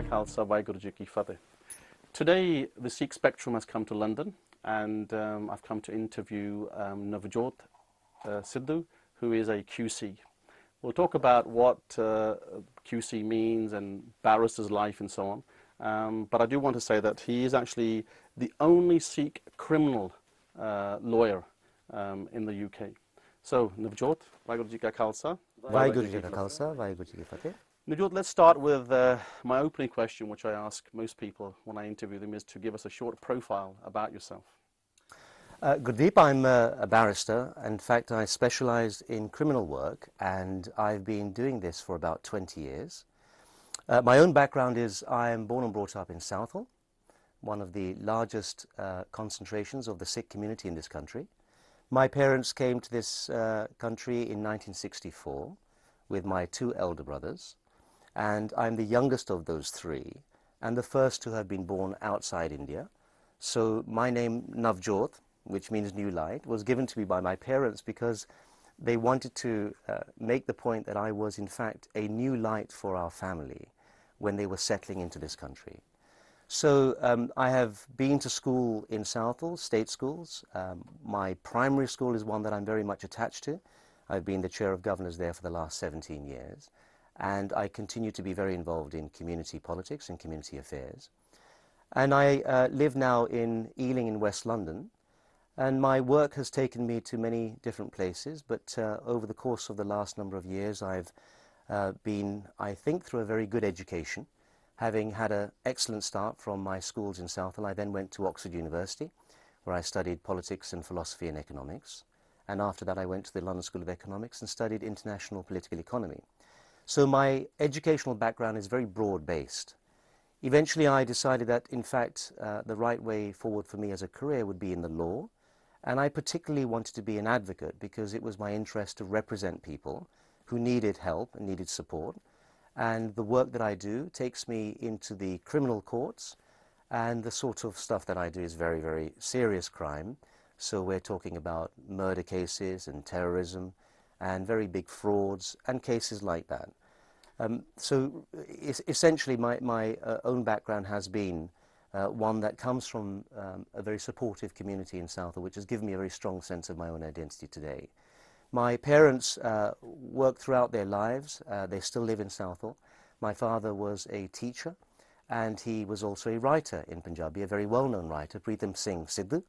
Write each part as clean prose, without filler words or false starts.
Ka Khalsa, Waheguru Ji Ki Fateh. Today, the Sikh Spectrum has come to London, and I've come to interview Navjot Sidhu, who is a QC. We'll talk about what QC means and barrister's life and so on. But I do want to say that he is actually the only Sikh criminal lawyer in the UK. So, Navjot, Waheguru Ji Ka Khalsa. Waheguru Ji Ka Khalsa, Waheguru Ji Ki Fateh. Navjot, let's start with my opening question, which I ask most people when I interview them, is to give us a short profile about yourself. Gurdeep, I'm a barrister. In fact, I specialise in criminal work, and I've been doing this for about 20 years. My own background is I am born and brought up in Southall, one of the largest concentrations of the Sikh community in this country. My parents came to this country in 1964 with my two elder brothers, and I'm the youngest of those three and the first to have been born outside India. So my name, Navjot, which means new light, was given to me by my parents because they wanted to make the point that I was in fact a new light for our family when they were settling into this country. So I have been to school in Southall, state schools. My primary school is one that I'm very much attached to. I've been the chair of governors there for the last 17 years. And I continue to be very involved in community politics and community affairs. And I live now in Ealing in West London, and my work has taken me to many different places, but over the course of the last number of years I've been, I think, through a very good education. Having had an excellent start from my schools in Southall, I then went to Oxford University, where I studied politics and philosophy and economics. And after that I went to the London School of Economics and studied international political economy. So my educational background is very broad-based. Eventually I decided that, in fact, the right way forward for me as a career would be in the law, and I particularly wanted to be an advocate because it was my interest to represent people who needed help and needed support. And the work that I do takes me into the criminal courts, and the sort of stuff that I do is very, very serious crime. So we're talking about murder cases and terrorism, and very big frauds and cases like that. So essentially my own background has been one that comes from a very supportive community in Southall, which has given me a very strong sense of my own identity today. My parents worked throughout their lives. They still live in Southall. My father was a teacher, and he was also a writer in Punjabi, a very well-known writer, Pritam Singh Sidhu,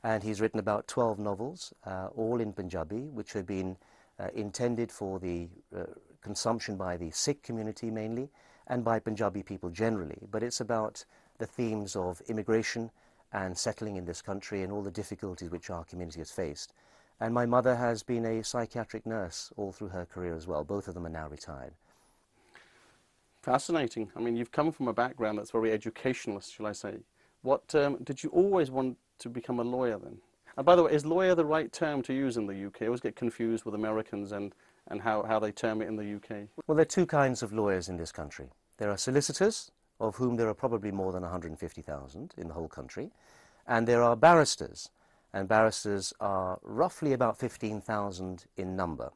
and he's written about 12 novels, all in Punjabi, which have been intended for the consumption by the Sikh community mainly, and by Punjabi people generally. But it's about the themes of immigration and settling in this country and all the difficulties which our community has faced. And my mother has been a psychiatric nurse all through her career as well. Both of them are now retired. Fascinating. I mean, you've come from a background that's very educationalist, shall I say. What did you always want to become a lawyer then? And by the way, is lawyer the right term to use in the UK? I always get confused with Americans and how they term it in the UK. Well, there are two kinds of lawyers in this country. There are solicitors, of whom there are probably more than 150,000 in the whole country, and there are barristers, and barristers are roughly about 15,000 in number.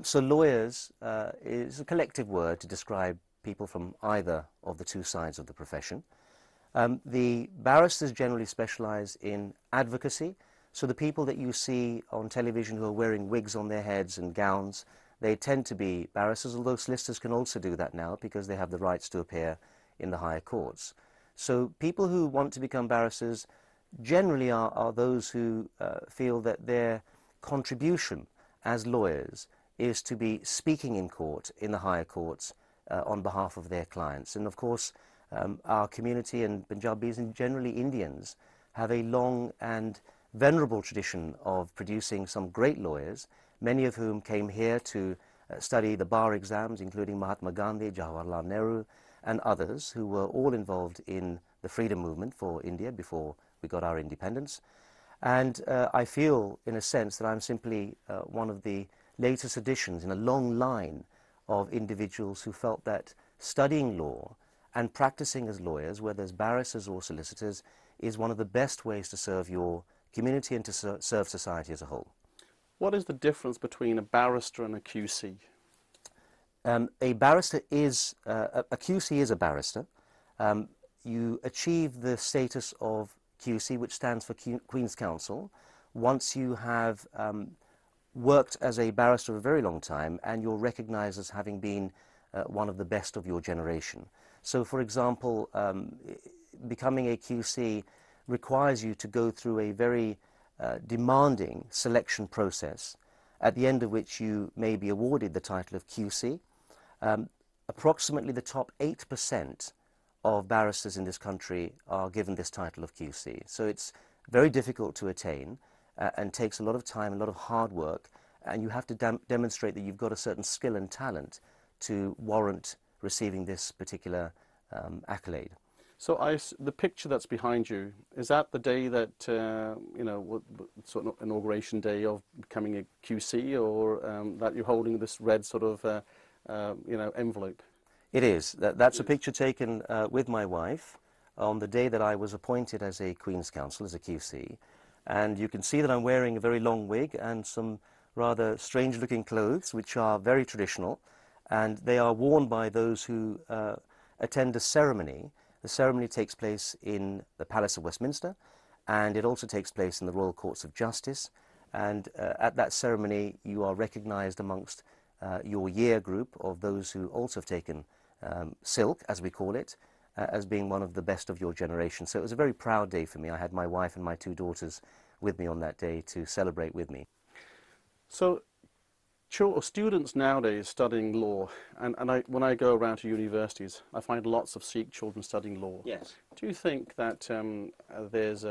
So lawyers is a collective word to describe people from either of the two sides of the profession. The barristers generally specialise in advocacy, so the people that you see on television who are wearing wigs on their heads and gowns, they tend to be barristers, although solicitors can also do that now because they have the rights to appear in the higher courts. So people who want to become barristers generally are those who feel that their contribution as lawyers is to be speaking in court, in the higher courts, on behalf of their clients. And of course, our community and Punjabis and generally Indians have a long and venerable tradition of producing some great lawyers, many of whom came here to study the bar exams, including Mahatma Gandhi, Jawaharlal Nehru, and others who were all involved in the freedom movement for India before we got our independence. And I feel, in a sense, that I'm simply one of the latest additions in a long line of individuals who felt that studying law and practicing as lawyers, whether as barristers or solicitors, is one of the best ways to serve your community and to serve society as a whole. What is the difference between a barrister and a QC? A barrister is, a QC is a barrister. You achieve the status of QC, which stands for Queen's Counsel, once you have worked as a barrister a very long time and you're recognized as having been one of the best of your generation. So, for example, becoming a QC requires you to go through a very demanding selection process, at the end of which you may be awarded the title of QC. Approximately the top 8% of barristers in this country are given this title of QC. So it's very difficult to attain and takes a lot of time, a lot of hard work, and you have to demonstrate that you've got a certain skill and talent to warrant receiving this particular accolade. So the picture that's behind you, is that the day that, you know, sort of inauguration day of becoming a QC, or that you're holding this red sort of, you know, envelope? It is. That's a picture taken with my wife on the day that I was appointed as a Queen's Counsel, as a QC. And you can see that I'm wearing a very long wig and some rather strange-looking clothes, which are very traditional, and they are worn by those who attend a ceremony. The ceremony takes place in the Palace of Westminster, and it also takes place in the Royal Courts of Justice. And at that ceremony, you are recognised amongst your year group of those who also have taken silk, as we call it, as being one of the best of your generation. So it was a very proud day for me. I had my wife and my 2 daughters with me on that day to celebrate with me. So students nowadays studying law, and when I go around to universities, I find lots of Sikh children studying law. Yes. Do you think that there's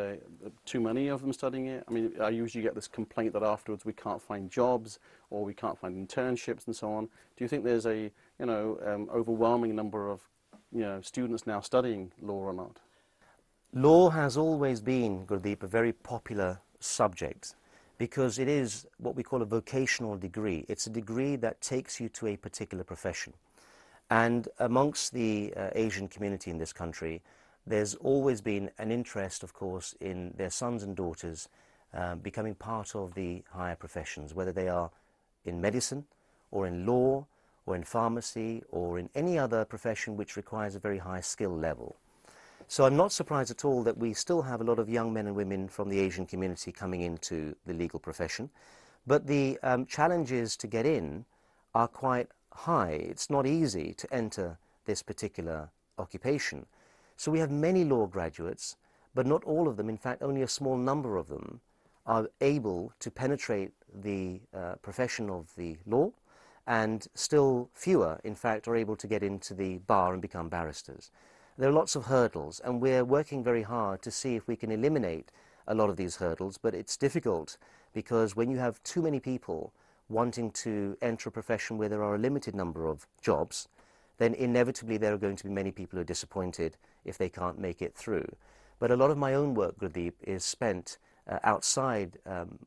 too many of them studying it? I mean, I usually get this complaint that afterwards we can't find jobs or we can't find internships and so on. Do you think there's a, you know, overwhelming number of, you know, students now studying law or not? Law has always been, Gurdeep, a very popular subject, because it is what we call a vocational degree. It's a degree that takes you to a particular profession. And amongst the Asian community in this country, there's always been an interest, of course, in their sons and daughters becoming part of the higher professions, whether they are in medicine or in law or in pharmacy or in any other profession which requires a very high skill level. So I'm not surprised at all that we still have a lot of young men and women from the Asian community coming into the legal profession. But the challenges to get in are quite high. It's not easy to enter this particular occupation. So we have many law graduates, but not all of them, in fact only a small number of them, are able to penetrate the profession of the law, and still fewer, in fact, are able to get into the bar and become barristers. There are lots of hurdles, and we're working very hard to see if we can eliminate a lot of these hurdles, but it's difficult because when you have too many people wanting to enter a profession where there are a limited number of jobs, then inevitably there are going to be many people who are disappointed if they can't make it through. But a lot of my own work, Gurdeep, is spent outside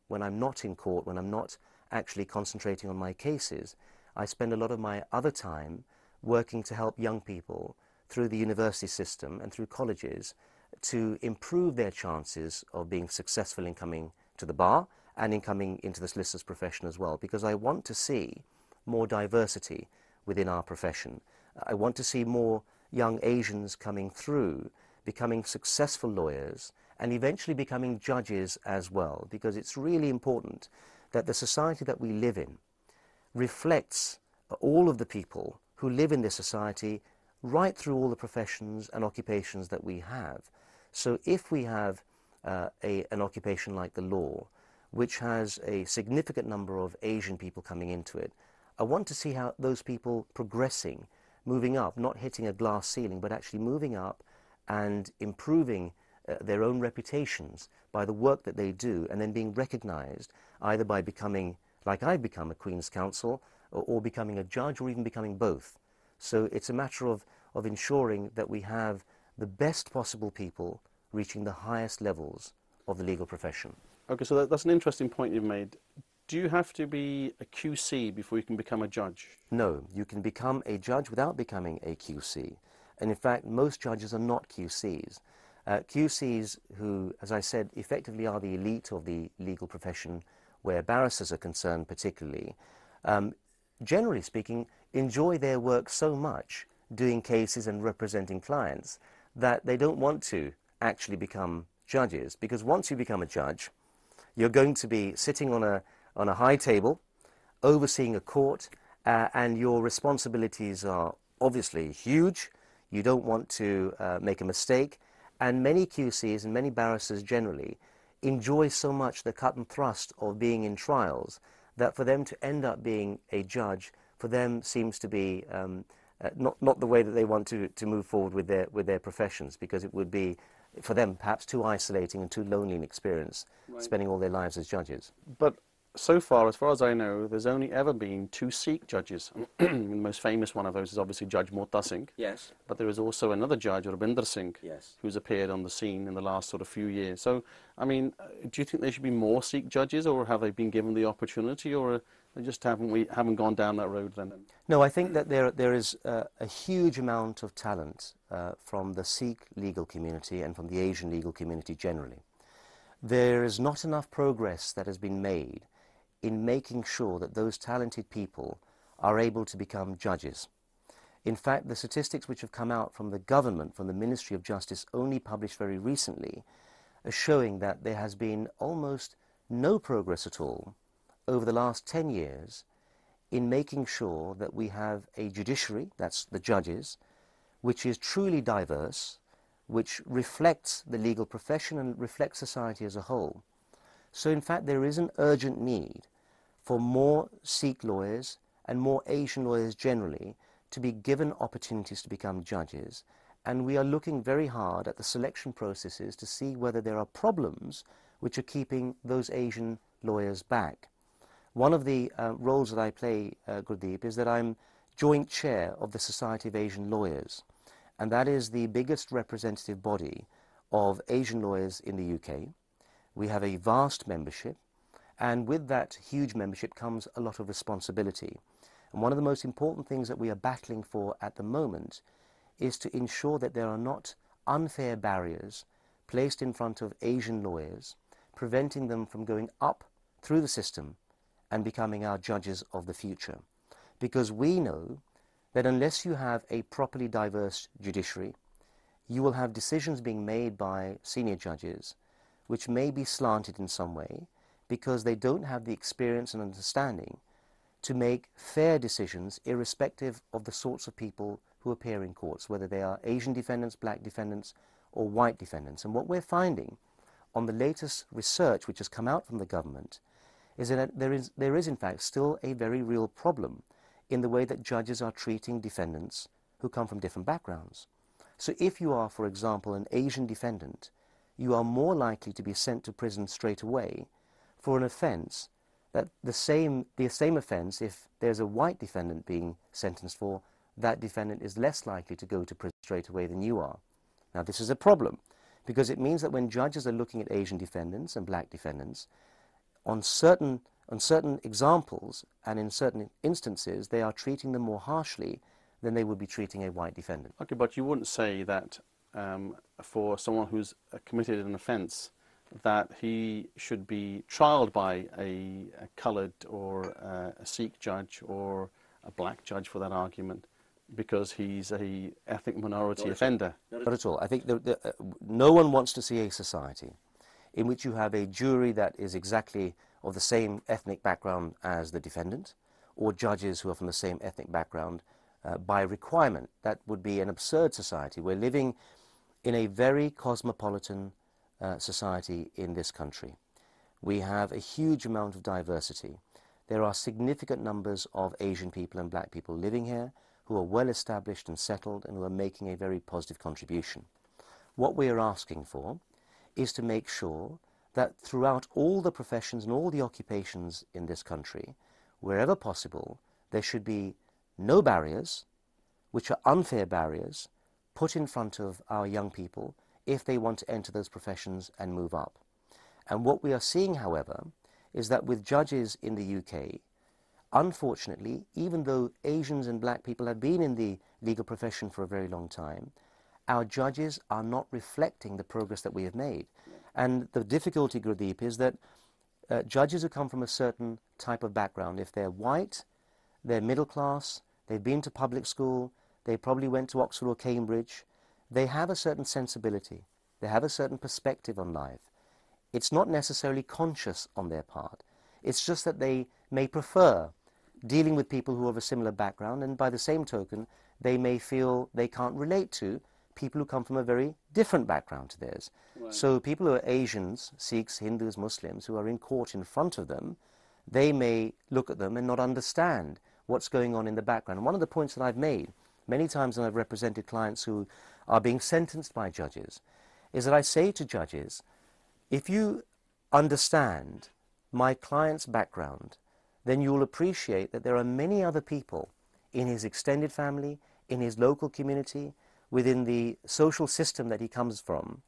when I'm not in court, when I'm not actually concentrating on my cases. I spend a lot of my other time working to help young people through the university system and through colleges to improve their chances of being successful in coming to the bar and in coming into the solicitor's profession as well, because I want to see more diversity within our profession. I want to see more young Asians coming through, becoming successful lawyers, and eventually becoming judges as well, because it's really important that the society that we live in reflects all of the people who live in this society right through all the professions and occupations that we have. So if we have an occupation like the law, which has a significant number of Asian people coming into it, I want to see how those people progressing, moving up, not hitting a glass ceiling, but actually moving up and improving their own reputations by the work that they do, and then being recognized either by becoming, like I've become, a Queen's Counsel, or becoming a judge, or even becoming both. So it's a matter of ensuring that we have the best possible people reaching the highest levels of the legal profession. Okay, so that's an interesting point you've made. Do you have to be a QC before you can become a judge? No, you can become a judge without becoming a QC. And in fact, most judges are not QCs. QCs who, as I said, effectively are the elite of the legal profession, where barristers are concerned particularly, generally speaking, enjoy their work so much doing cases and representing clients that they don't want to actually become judges, because once you become a judge, you're going to be sitting on a high table, overseeing a court, and your responsibilities are obviously huge. You don't want to make a mistake, and many QCs and many barristers generally enjoy so much the cut and thrust of being in trials that for them to end up being a judge, for them seems to be not the way that they want to move forward with their professions, because it would be, for them, perhaps too isolating and too lonely an experience, Right. spending all their lives as judges. But so far as I know, there's only ever been 2 Sikh judges. The most famous one of those is obviously Judge Mota Singh. Yes. But there is also another judge, Rabinder Singh, Yes. who's appeared on the scene in the last sort of few years. So, I mean, do you think there should be more Sikh judges, or have they been given the opportunity, or they just haven't gone down that road then? No, I think that there is a huge amount of talent from the Sikh legal community and from the Asian legal community generally. There is not enough progress that has been made in making sure that those talented people are able to become judges. In fact, the statistics which have come out from the government, from the Ministry of Justice, only published very recently, are showing that there has been almost no progress at all over the last 10 years in making sure that we have a judiciary, that's the judges, which is truly diverse, which reflects the legal profession and reflects society as a whole. So in fact, there is an urgent need for more Sikh lawyers and more Asian lawyers generally to be given opportunities to become judges. And we are looking very hard at the selection processes to see whether there are problems which are keeping those Asian lawyers back. One of the roles that I play, Gurdeep, is that I'm joint chair of the Society of Asian Lawyers. And that is the biggest representative body of Asian lawyers in the UK. We have a vast membership, and with that huge membership comes a lot of responsibility. And one of the most important things that we are battling for at the moment is to ensure that there are not unfair barriers placed in front of Asian lawyers, preventing them from going up through the system and becoming our judges of the future. Because we know that unless you have a properly diverse judiciary, you will have decisions being made by senior judges which may be slanted in some way because they don't have the experience and understanding to make fair decisions irrespective of the sorts of people who appear in courts, whether they are Asian defendants, black defendants, or white defendants. And what we're finding on the latest research which has come out from the government is that there is in fact still a very real problem in the way that judges are treating defendants who come from different backgrounds. So if you are, for example, an Asian defendant, you are more likely to be sent to prison straight away for an offence that the same offence, if there's a white defendant being sentenced for, that defendant is less likely to go to prison straight away than you are. Now this is a problem, because it means that when judges are looking at Asian defendants and black defendants, on certain examples and in certain instances, they are treating them more harshly than they would be treating a white defendant. Okay, but you wouldn't say that for someone who's committed an offence that he should be trialled by a coloured or a Sikh judge or a black judge, for that argument, because he's a ethnic minority offender. Not at all. I think no one wants to see a society in which you have a jury that is exactly of the same ethnic background as the defendant, or judges who are from the same ethnic background by requirement. That would be an absurd society. We're living in a very cosmopolitan society in this country. We have a huge amount of diversity. There are significant numbers of Asian people and black people living here who are well established and settled and who are making a very positive contribution. What we are asking for is to make sure that throughout all the professions and all the occupations in this country, wherever possible, there should be no barriers, which are unfair barriers, put in front of our young people if they want to enter those professions and move up. And what we are seeing, however, is that with judges in the UK, unfortunately, even though Asians and black people have been in the legal profession for a very long time, our judges are not reflecting the progress that we have made. And the difficulty, Gurdeep, is that judges who come from a certain type of background, if they're white, they're middle class, they've been to public school, they probably went to Oxford or Cambridge. They have a certain sensibility. They have a certain perspective on life. It's not necessarily conscious on their part. It's just that they may prefer dealing with people who have a similar background, and by the same token, they may feel they can't relate to people who come from a very different background to theirs. Right. So people who are Asians, Sikhs, Hindus, Muslims, who are in court in front of them, they may look at them and not understand what's going on in the background. And one of the points that I've made many times when I've represented clients who are being sentenced by judges is that I say to judges, if you understand my client's background, then you'll appreciate that there are many other people in his extended family, in his local community, within the social system that he comes from,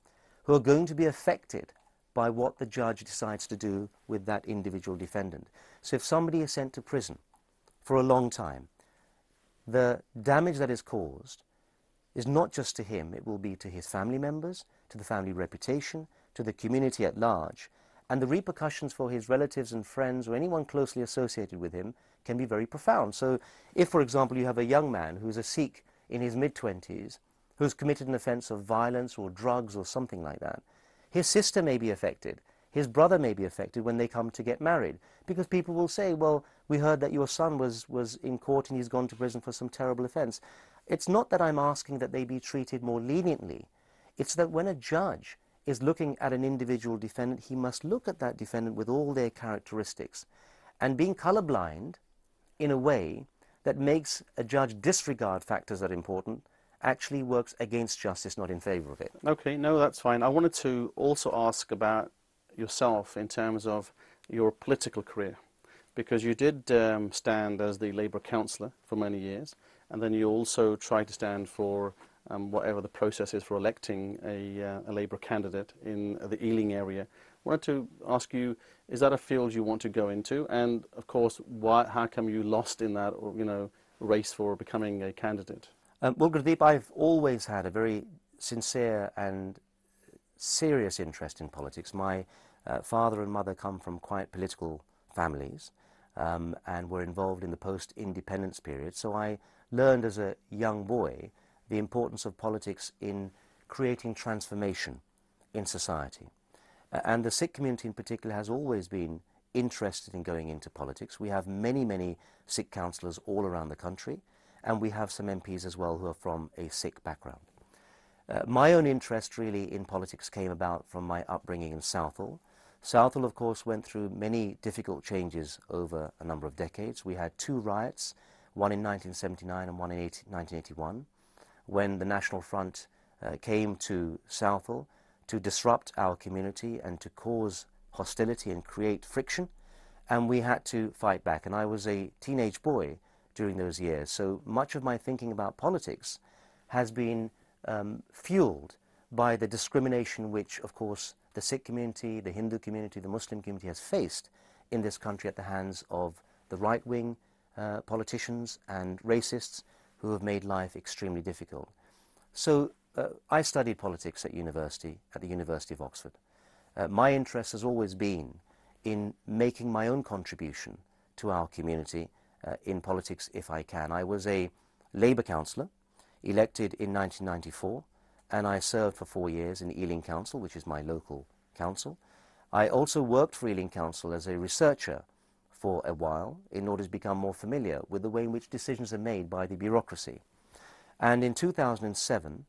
who are going to be affected by what the judge decides to do with that individual defendant. So if somebody is sent to prison for a long time, the damage that is caused is not just to him, it will be to his family members, to the family reputation, to the community at large, and the repercussions for his relatives and friends or anyone closely associated with him can be very profound. So if, for example, you have a young man who's a Sikh in his mid-20s who's committed an offence of violence or drugs or something like that, his sister may be affected, his brother may be affected when they come to get married, because people will say, well, we heard that your son was in court and he's gone to prison for some terrible offence. It's not that I'm asking that they be treated more leniently. It's that when a judge is looking at an individual defendant, he must look at that defendant with all their characteristics. And being colourblind in a way that makes a judge disregard factors that are important actually works against justice, not in favour of it. Okay, no, that's fine. I wanted to also ask about yourself in terms of your political career, because you did stand as the Labour councillor for many years, and then you also tried to stand for whatever the process is for electing a Labour candidate in the Ealing area. I wanted to ask you, is that a field you want to go into? And of course, how come you lost in that, or, race for becoming a candidate? Well, Gurdeep, I've always had a very sincere and serious interest in politics. My father and mother come from quite political families and were involved in the post-independence period. So I learned as a young boy the importance of politics in creating transformation in society. And the Sikh community in particular has always been interested in going into politics. We have many, many Sikh councillors all around the country, and we have some MPs as well who are from a Sikh background. My own interest really in politics came about from my upbringing in Southall. Southall, of course, went through many difficult changes over a number of decades. We had two riots, one in 1979 and one in 1981, when the National Front came to Southall to disrupt our community and to cause hostility and create friction, and we had to fight back. And I was a teenage boy during those years, so much of my thinking about politics has been fueled by the discrimination which, of course, the Sikh community, the Hindu community, the Muslim community has faced in this country at the hands of the right-wing politicians and racists who have made life extremely difficult. So I studied politics at university, at the University of Oxford. My interest has always been in making my own contribution to our community in politics if I can. I was a Labour councillor, elected in 1994, and I served for 4 years in Ealing Council, which is my local council. I also worked for Ealing Council as a researcher for a while in order to become more familiar with the way in which decisions are made by the bureaucracy. And in 2007,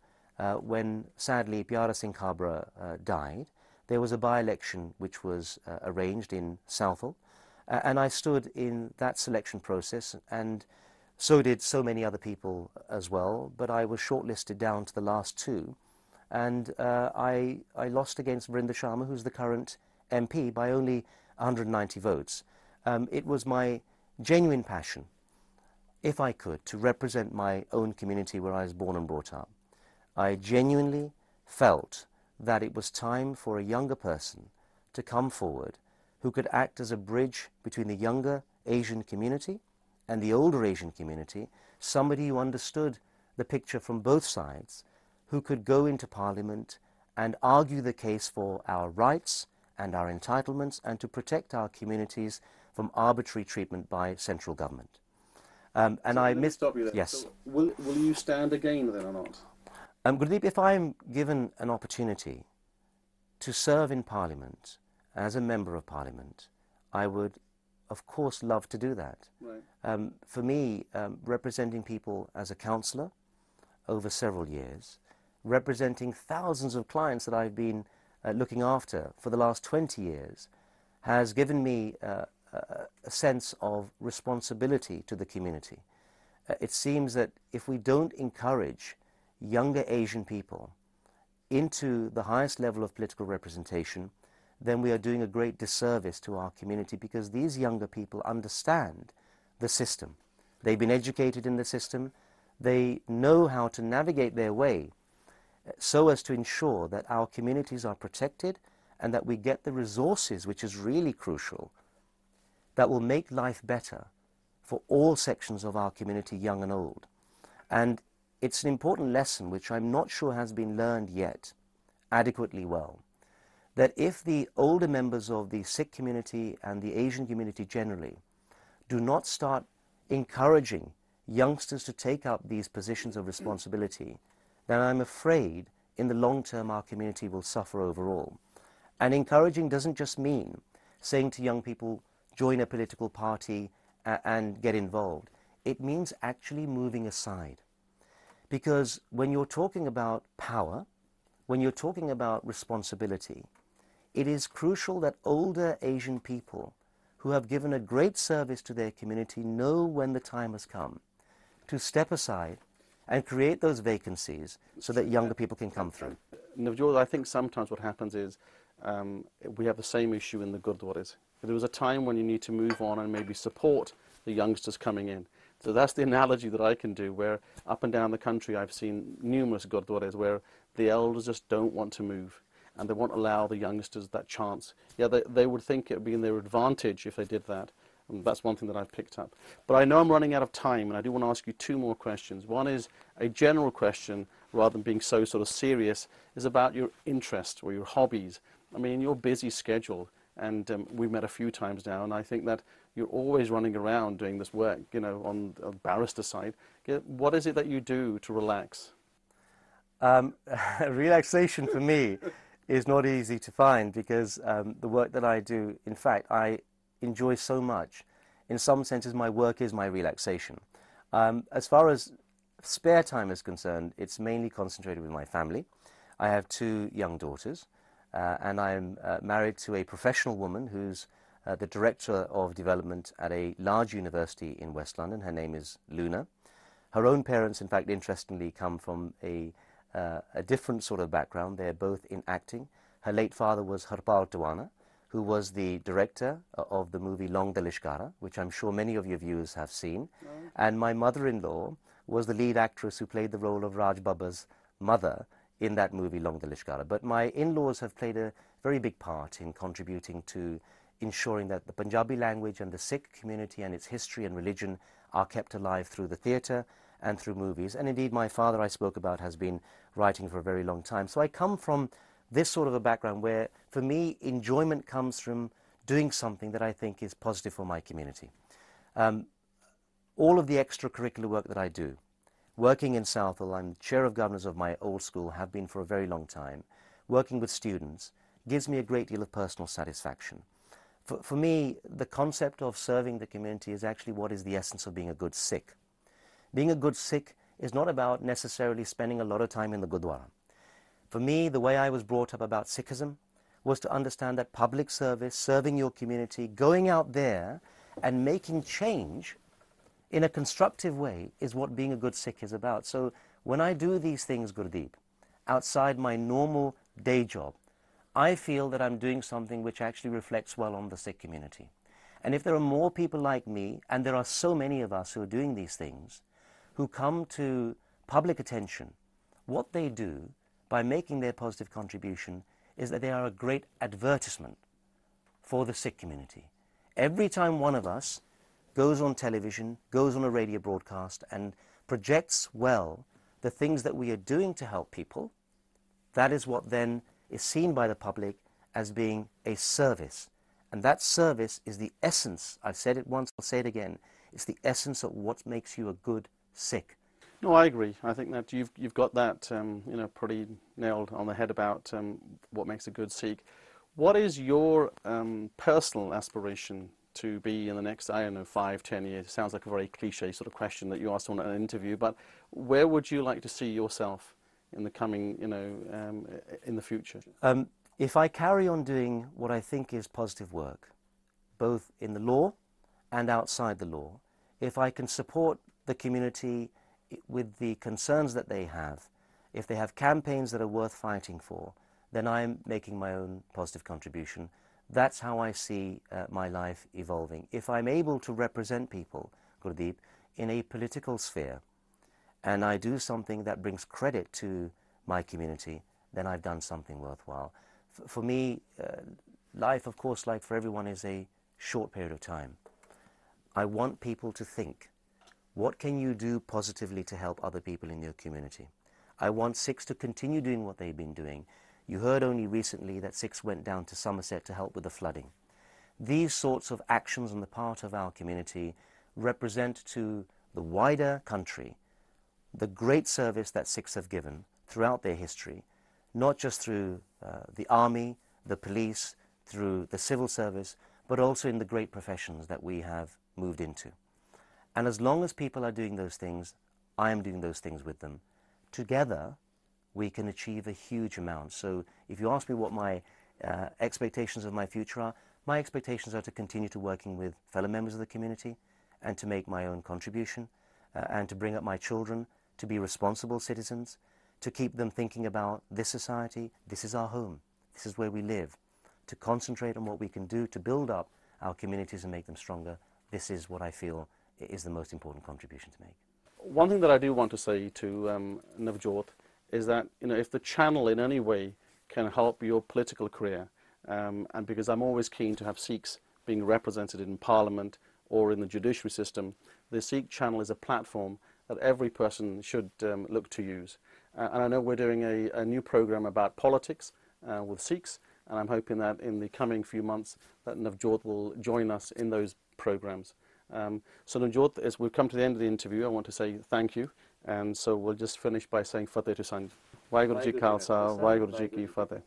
when sadly Pyara Singh Khabra died, there was a by-election which was arranged in Southall, and I stood in that selection process, and so did so many other people as well, but I was shortlisted down to the last two, and I lost against Vrinder Sharma, who's the current MP, by only 190 votes. It was my genuine passion, if I could, to represent my own community where I was born and brought up. I genuinely felt that it was time for a younger person to come forward who could act as a bridge between the younger Asian community and the older Asian community, somebody who understood the picture from both sides, who could go into Parliament and argue the case for our rights and our entitlements and to protect our communities from arbitrary treatment by central government. And Let me stop you there. Yes. So will you stand again then or not? Gurdeep, if I'm given an opportunity to serve in Parliament as a Member of Parliament, I would, of course, love to do that. Right. For me, representing people as a councillor over several years, representing thousands of clients that I've been looking after for the last 20 years, has given me a sense of responsibility to the community. It seems that if we don't encourage younger Asian people into the highest level of political representation, then we are doing a great disservice to our community, because these younger people understand the system. They've been educated in the system. They know how to navigate their way so as to ensure that our communities are protected and that we get the resources, which is really crucial, that will make life better for all sections of our community, young and old. And it's an important lesson which I'm not sure has been learned yet adequately well, that if the older members of the Sikh community and the Asian community generally do not start encouraging youngsters to take up these positions of responsibility, then I'm afraid in the long term our community will suffer overall. And encouraging doesn't just mean saying to young people, join a political party and get involved. It means actually moving aside. Because when you're talking about power, when you're talking about responsibility, it is crucial that older Asian people who have given a great service to their community know when the time has come to step aside and create those vacancies so that younger people can come through. Navjot, I think sometimes what happens is we have the same issue in the Gurdwaras. There was a time when you need to move on and maybe support the youngsters coming in. So that's the analogy that I can do, where up and down the country I've seen numerous Gurdwaras where the elders just don't want to move and they won't allow the youngsters that chance. Yeah, they would think it would be in their advantage if they did that. And that's one thing that I've picked up. But I know I'm running out of time, and I do want to ask you two more questions. One is a general question, rather than being so sort of serious, is about your interests or your hobbies. I mean, your busy schedule, and we've met a few times now, and I think that you're always running around doing this work, you know, on the barrister side. What is it that you do to relax? Relaxation for me is not easy to find, because the work that I do, in fact, I enjoy so much. In some senses, my work is my relaxation. As far as spare time is concerned, it's mainly concentrated with my family. I have two young daughters, and I'm married to a professional woman who's the Director of Development at a large university in West London. Her name is Luna. Her own parents, in fact, interestingly, come from a different sort of background. They're both in acting. Her late father was Harpal Tawana, who was the director of the movie Long the Lishkara, which I'm sure many of your viewers have seen. Right. And my mother-in-law was the lead actress who played the role of Raj Baba's mother in that movie Long the Lishkara. But my in-laws have played a very big part in contributing to ensuring that the Punjabi language and the Sikh community and its history and religion are kept alive through the theatre and through movies. And indeed, my father, I spoke about, has been writing for a very long time. So I come from this sort of a background where, for me, enjoyment comes from doing something that I think is positive for my community. All of the extracurricular work that I do, working in Southall, I'm chair of governors of my old school, have been for a very long time, working with students, gives me a great deal of personal satisfaction. For me, the concept of serving the community is actually what is the essence of being a good Sikh. Being a good Sikh is not about necessarily spending a lot of time in the Gurdwara. For me, the way I was brought up about Sikhism was to understand that public service, serving your community, going out there and making change in a constructive way is what being a good Sikh is about. So when I do these things, Gurdeep, outside my normal day job, I feel that I'm doing something which actually reflects well on the Sikh community. And if there are more people like me, and there are so many of us who are doing these things, who come to public attention, what they do by making their positive contribution is that they are a great advertisement for the Sikh community. Every time one of us goes on television, goes on a radio broadcast and projects well the things that we are doing to help people, that is what then is seen by the public as being a service. And that service is the essence, I've said it once, I'll say it again, It's the essence of what makes you a good Sikh. No, I agree. I think that you've got that you know, pretty nailed on the head about what makes a good Sikh. What is your personal aspiration to be in the next, I don't know, 5, 10 years? It sounds like a very cliche sort of question that you asked someone in an interview, but where would you like to see yourself in the coming, you know, in the future? If I carry on doing what I think is positive work, both in the law and outside the law, if I can support the community with the concerns that they have, if they have campaigns that are worth fighting for, then I'm making my own positive contribution. That's how I see my life evolving. If I'm able to represent people, Gurdeep, in a political sphere, and I do something that brings credit to my community, then I've done something worthwhile. For me, life, of course, like for everyone, is a short period of time. I want people to think, what can you do positively to help other people in your community? I want Sikhs to continue doing what they've been doing. You heard only recently that Sikhs went down to Somerset to help with the flooding. These sorts of actions on the part of our community represent to the wider country the great service that Sikhs have given throughout their history, not just through the army, the police, through the civil service, but also in the great professions that we have moved into. And as long as people are doing those things, I am doing those things with them. Together, we can achieve a huge amount. So if you ask me what my expectations of my future are, my expectations are to continue to working with fellow members of the community and to make my own contribution and to bring up my children to be responsible citizens, to keep them thinking about this society, this is our home, this is where we live, to concentrate on what we can do to build up our communities and make them stronger. This is what I feel is the most important contribution to make. One thing that I do want to say to Navjot is that, you know, if the channel in any way can help your political career, and because I'm always keen to have Sikhs being represented in Parliament or in the judiciary system, the Sikh channel is a platform that every person should look to use. And I know we're doing a new program about politics with Sikhs, and I'm hoping that in the coming few months that Navjot will join us in those programs. So Navjot, as we've come to the end of the interview, I want to say thank you. And so we'll just finish by saying Fateh to Sanj. Waheguru Ji Khalsa, Waheguru Ji Ki Fateh.